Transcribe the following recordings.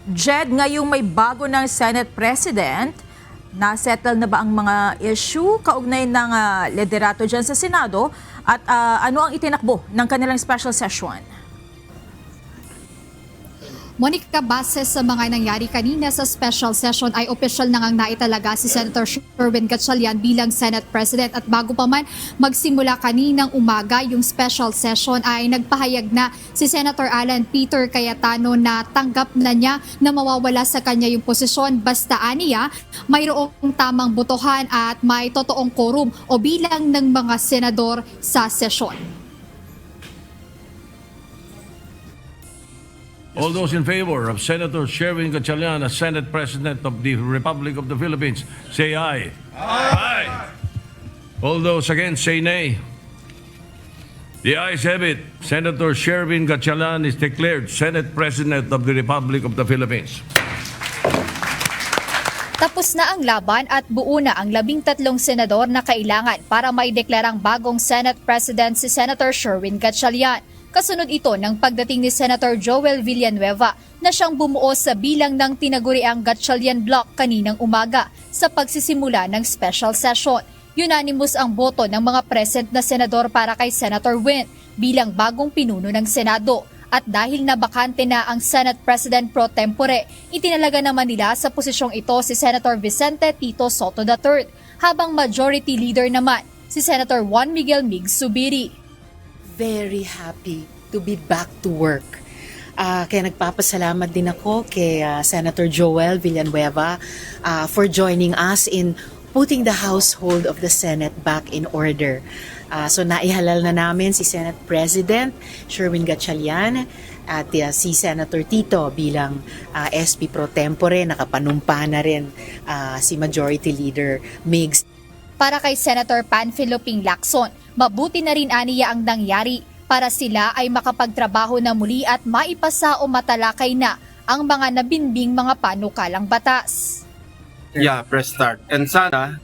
Jed, ngayong may bago ng Senate President, na-settle na ba ang mga issue kaugnay ng liderato dyan sa Senado at ano ang itinakbo ng kanilang special session? Monica, base sa mga nangyari kanina sa special session ay opisyal na ngang naitalaga si Senator Sherwin Gatchalian bilang Senate President. At bago pa man magsimula kaninang umaga yung special session ay nagpahayag na si Senator Alan Peter Cayetano na tanggap na niya na mawawala sa kanya yung posisyon basta aniya mayroong tamang botohan at may totoong quorum o bilang ng mga senador sa sesyon. All those in favor of Senator Sherwin Gatchalian as Senate President of the Republic of the Philippines, say aye. Aye. All those against, say nay. The ayes have it. Senator Sherwin Gatchalian is declared Senate President of the Republic of the Philippines. Tapos na ang laban at buo na ang 13 senador na kailangan para maideklarang bagong Senate President si Senator Sherwin Gatchalian. Kasunod ito ng pagdating ni Senator Joel Villanueva na siyang bumuo sa bilang ng tinaguriang Gatchalian Block kaninang umaga sa pagsisimula ng special session. Unanimous ang boto ng mga present na senador para kay Senator Win bilang bagong pinuno ng Senado. At dahil nabakante na ang Senate President pro tempore, itinalaga naman nila sa posisyong ito si Senator Vicente Tito Soto III, habang Majority Leader naman si Senator Juan Miguel Mig Zubiri. Very happy to be back to work. Kaya nagpapasalamat din ako kay Senator Joel Villanueva for joining us in putting the household of the Senate back in order. So naihalal na namin si Senate President Sherwin Gatchalian at si Senator Tito bilang SP pro tempore. Nakapanumpa na rin si Majority Leader Migs. Para kay Senator Panfilo Ping Lacson, mabuti na rin aniya ang nangyari para sila ay makapagtrabaho na muli at maipasa o matalakay na ang mga nabinbing mga panukalang batas. Yeah, press start. And sana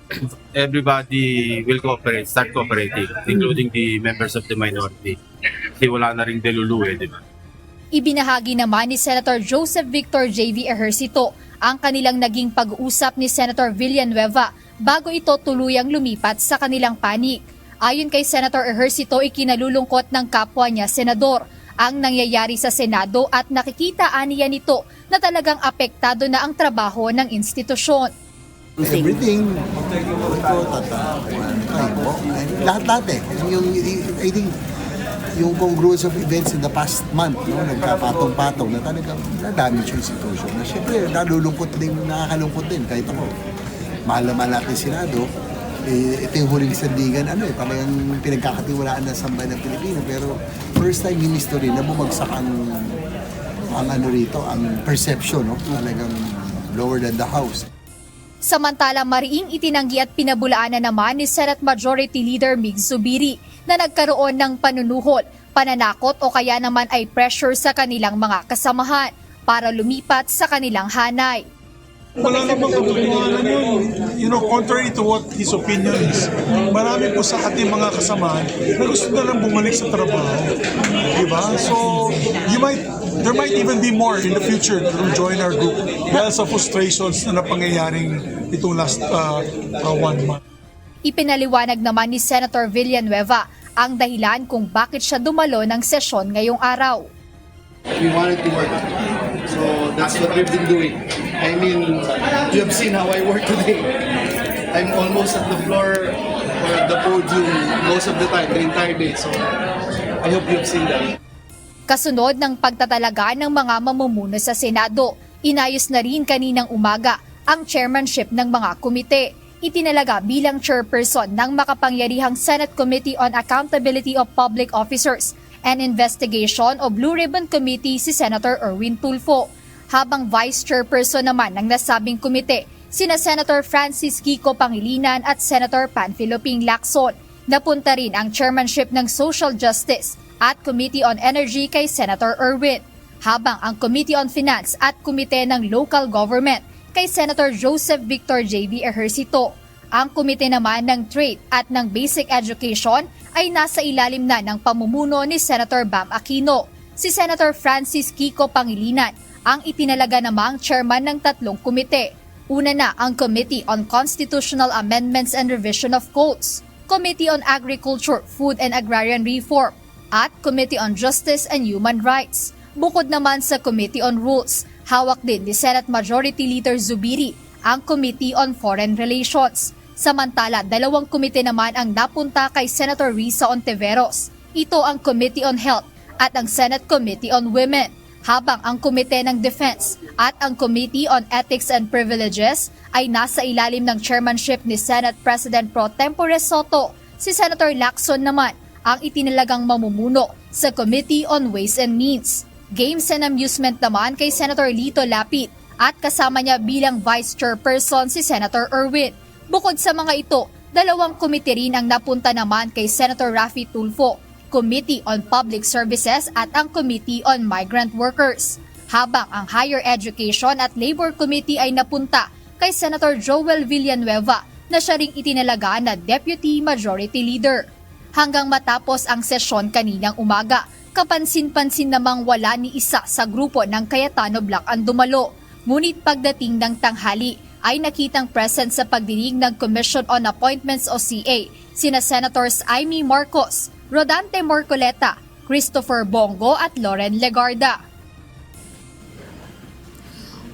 everybody will cooperate, start cooperating, including the members of the minority. Kasi wala na rin deluluwe, di ba? Ibinahagi naman ni Senator Joseph Victor J.V. Ejercito ang kanilang naging pag-uusap ni Senator Villanueva bago ito tuluyang lumipat sa kanilang panig. Ayon kay Senator Ejercito, ikinalulungkot ng kapwa niya senador ang nangyayari sa Senado at nakikita aniya nito na talagang apektado na ang trabaho ng institusyon. Everything, lahat-lahat eh. I think, yung congruence of events in the past month, no, nagkapatong-patong na talagang na-damage yung institution. Na syempre, nalulungkot din, nakakalungkot din. Kahit ako, mahal naman natin Senado, ito yung huling sandigan, talagang pinagkakatiwalaan ng sambayan ng Pilipino. Pero first time in history na bumagsak ang perception, no? Talagang lower than the House. Samantala, mariing itinanggi at pinabulaan na naman ni Senate Majority Leader Mig Zubiri na nagkaroon ng panunuhol, pananakot o kaya naman ay pressure sa kanilang mga kasamahan para lumipat sa kanilang hanay. Wala namang katotohanan yun. Contrary to what his opinion is, marami po sa ating mga kasamahan na gusto na lang bumalik sa trabaho. Diba? So, there might even be more in the future to join our group dahil sa frustrations na napangyayaring itong last 1 month. Ipinaliwanag naman ni Senator Villanueva ang dahilan kung bakit siya dumalo ng sesyon ngayong araw. We wanted to work. So that's what we've been doing. I mean, you have seen how I work today. I'm almost at the floor or at the podium most of the time, the entire day. So I hope you've seen that. Kasunod ng pagtatalaga ng mga mamumuno sa Senado, inayos na rin kaninang umaga ang chairmanship ng mga komite. Itinalaga bilang chairperson ng makapangyarihang Senate Committee on Accountability of Public Officers and Investigation o Blue Ribbon Committee si Senator Erwin Tulfo. Habang vice chairperson naman ng nasabing komite, sina Senator Francis Kiko Pangilinan at Senator Panfilo Ping Lacson. Napunta rin ang chairmanship ng Social Justice at Committee on Energy kay Senator Erwin, habang ang Committee on Finance at Komite ng Local Government kay Senator Joseph Victor J.V. Ejercito. Ang komite naman ng Trade at ng Basic Education ay nasa ilalim na ng pamumuno ni Senator Bam Aquino. Si Senator Francis Kiko Pangilinan ang itinalaga namang chairman ng tatlong komite. Una na ang Committee on Constitutional Amendments and Revision of Codes, Committee on Agriculture, Food and Agrarian Reform, at Committee on Justice and Human Rights. Bukod naman sa Committee on Rules, hawak din ni Senate Majority Leader Zubiri ang Committee on Foreign Relations. Samantala, dalawang komite naman ang napunta kay Senator Risa Ontiveros. Ito ang Committee on Health at ang Senate Committee on Women, habang ang Komite ng Defense at ang Committee on Ethics and Privileges ay nasa ilalim ng chairmanship ni Senate President Pro Tempore Soto. Si Senator Lacson naman ang itinalagang mamumuno sa Committee on Ways and Means. Games and Amusement naman kay Senator Lito Lapid at kasama niya bilang Vice Chairperson si Senator Erwin. Bukod sa mga ito, dalawang komite rin ang napunta naman kay Senator Raffy Tulfo, Committee on Public Services at ang Committee on Migrant Workers. Habang ang Higher Education at Labor Committee ay napunta kay Senator Joel Villanueva na siya ring itinalaga na Deputy Majority Leader. Hanggang matapos ang sesyon kaninang umaga, kapansin-pansin namang wala ni isa sa grupo ng Cayetano Black ang dumalo. Ngunit pagdating ng tanghali ay nakitang present sa pagdinig ng Commission on Appointments o CA sina Senators Amy Marcos, Rodante Morcoleta, Christopher Bongo at Loren Legarda.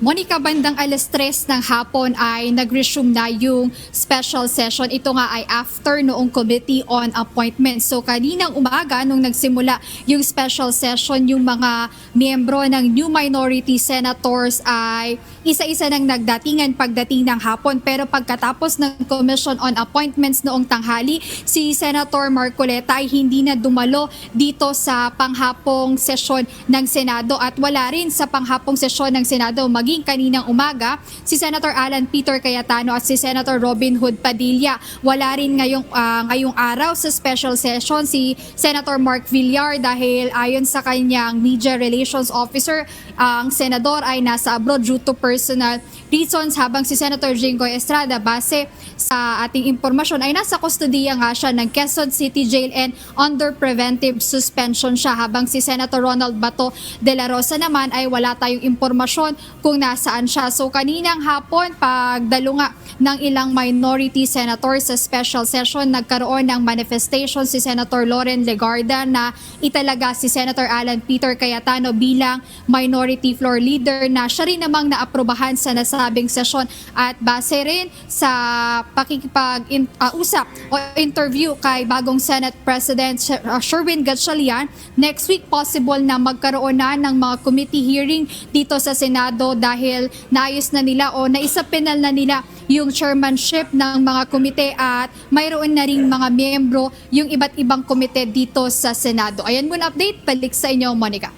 Monica, bandang 3:00 ng hapon ay nag-resume na yung special session. Ito nga ay after noong Committee on Appointments. So kaninang umaga nung nagsimula yung special session, yung mga miyembro ng new minority senators ay isa-isa nang nagdatingan pagdating ng hapon. Pero pagkatapos ng Commission on Appointments noong tanghali, si Senator Marcoleta ay hindi na dumalo dito sa panghapong sesyon ng Senado at wala rin sa panghapong sesyon ng Senado maging kaninang umaga si Senator Alan Peter Cayetano at si Senator Robin Hood Padilla. Wala rin ngayong araw sa special session si Senator Mark Villar dahil ayon sa kanyang media relations officer, ang senador ay nasa abroad due to personal reasons, habang si Senator Jinggoy Estrada base sa ating impormasyon ay nasa kustodiya nga siya ng Quezon City Jail and under preventive suspension siya, habang si Senator Ronald Bato de la Rosa naman ay wala tayong impormasyon kung nasaan siya. So kaninang hapon, pagdalo nga ng ilang minority senators sa special session, nagkaroon ng manifestation si Senator Loren Legarda na italaga si Senator Alan Peter Cayetano bilang minority floor leader, na siya rin namang naaprubahan sa nasabing sesyon. At base rin sa pakikipag-usap o interview kay bagong Senate President Sherwin Gatchalian, next week possible na magkaroon na ng mga committee hearing dito sa Senado dahil naayos na nila o naisapinal na nila yung chairmanship ng mga komite at mayroon na ring mga miyembro yung iba't ibang komite dito sa Senado. Ayan muna update, balik sa inyo, Monica.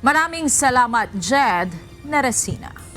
Maraming salamat, Jed Neresina.